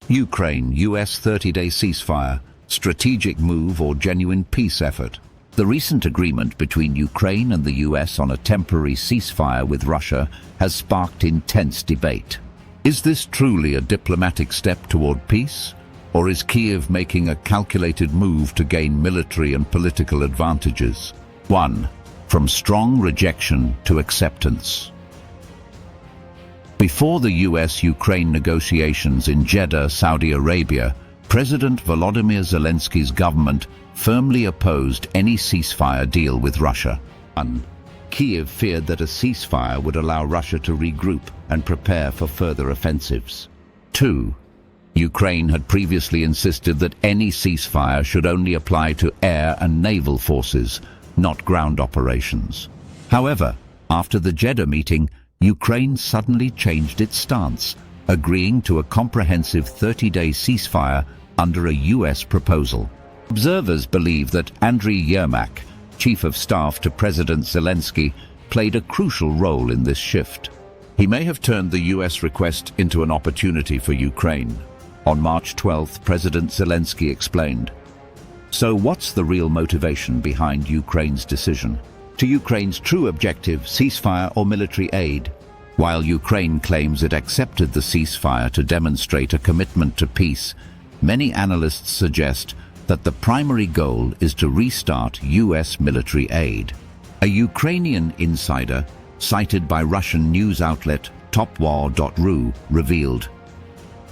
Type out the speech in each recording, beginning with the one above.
Ukraine-US 30-day ceasefire, strategic move or genuine peace effort. The recent agreement between Ukraine and the US on a temporary ceasefire with Russia has sparked intense debate. Is this truly a diplomatic step toward peace? Or is Kyiv making a calculated move to gain military and political advantages? 1. From strong rejection to acceptance. Before the US-Ukraine negotiations in Jeddah, Saudi Arabia, President Volodymyr Zelensky's government firmly opposed any ceasefire deal with Russia. 1. Kyiv feared that a ceasefire would allow Russia to regroup and prepare for further offensives. 2. Ukraine had previously insisted that any ceasefire should only apply to air and naval forces, not ground operations. However, after the Jeddah meeting, Ukraine suddenly changed its stance, agreeing to a comprehensive 30-day ceasefire under a US proposal. Observers believe that Andriy Yermak, Chief of Staff to President Zelensky, played a crucial role in this shift. He may have turned the US request into an opportunity for Ukraine. On March 12th, President Zelensky explained, "So what's the real motivation behind Ukraine's decision? To Ukraine's true objective, ceasefire or military aid?" While Ukraine claims it accepted the ceasefire to demonstrate a commitment to peace, many analysts suggest that the primary goal is to restart US military aid. A Ukrainian insider, cited by Russian news outlet topwar.ru, revealed,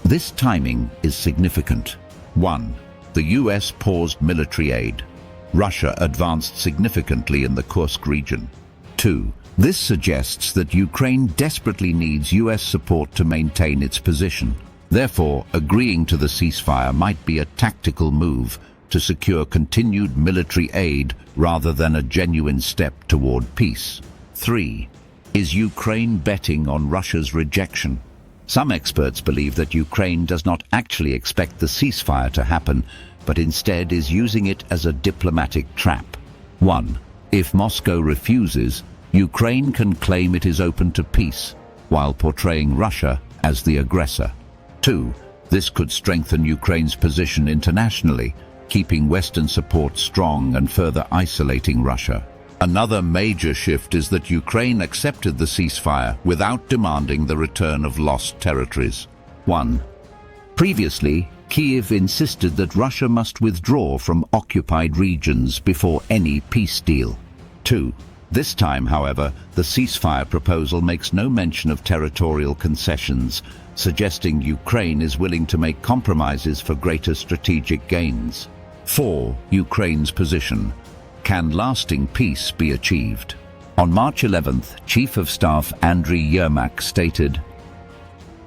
"This timing is significant. 1. The US paused military aid. Russia advanced significantly in the Kursk region. 2. This suggests that Ukraine desperately needs US support to maintain its position. Therefore, agreeing to the ceasefire might be a tactical move to secure continued military aid rather than a genuine step toward peace. 3. Is Ukraine betting on Russia's rejection? Some experts believe that Ukraine does not actually expect the ceasefire to happen, but instead is using it as a diplomatic trap. 1. If Moscow refuses, Ukraine can claim it is open to peace, while portraying Russia as the aggressor. 2. This could strengthen Ukraine's position internationally, keeping Western support strong and further isolating Russia. Another major shift is that Ukraine accepted the ceasefire without demanding the return of lost territories. 1. Previously, Kyiv insisted that Russia must withdraw from occupied regions before any peace deal. 2. This time, however, the ceasefire proposal makes no mention of territorial concessions, suggesting Ukraine is willing to make compromises for greater strategic gains. 4. Ukraine's position. Can lasting peace be achieved? On March 11th, Chief of Staff Andriy Yermak stated,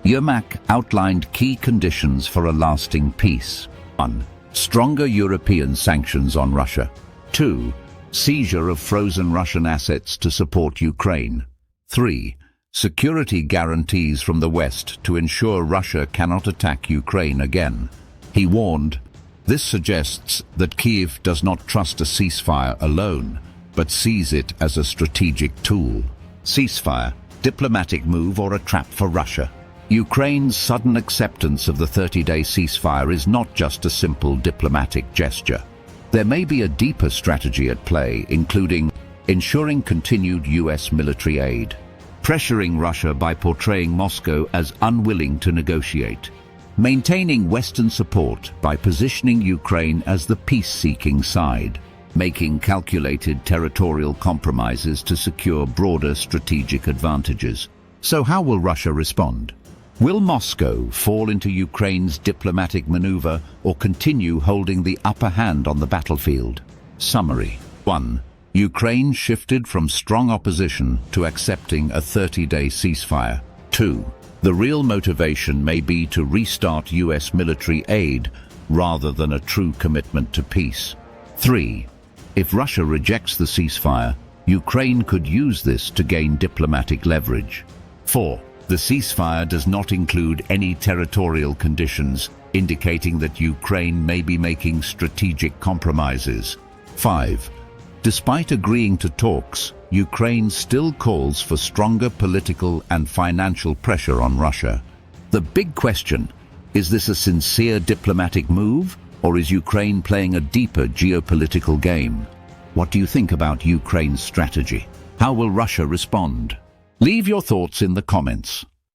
Yermak outlined key conditions for a lasting peace. 1. Stronger European sanctions on Russia. 2. Seizure of frozen Russian assets to support Ukraine. 3. Security guarantees from the West to ensure Russia cannot attack Ukraine again. He warned, this suggests that Kyiv does not trust a ceasefire alone, but sees it as a strategic tool. Ceasefire, diplomatic move or a trap for Russia? Ukraine's sudden acceptance of the 30-day ceasefire is not just a simple diplomatic gesture. There may be a deeper strategy at play, including ensuring continued US military aid, pressuring Russia by portraying Moscow as unwilling to negotiate, maintaining Western support by positioning Ukraine as the peace-seeking side, making calculated territorial compromises to secure broader strategic advantages. So how will Russia respond? Will Moscow fall into Ukraine's diplomatic maneuver or continue holding the upper hand on the battlefield? Summary. 1. Ukraine shifted from strong opposition to accepting a 30-day ceasefire. 2. The real motivation may be to restart US military aid rather than a true commitment to peace. 3. If Russia rejects the ceasefire, Ukraine could use this to gain diplomatic leverage. 4. The ceasefire does not include any territorial conditions, indicating that Ukraine may be making strategic compromises. 5. Despite agreeing to talks, Ukraine still calls for stronger political and financial pressure on Russia. The big question, Is this a sincere diplomatic move, or is Ukraine playing a deeper geopolitical game? What do you think about Ukraine's strategy? How will Russia respond? Leave your thoughts in the comments.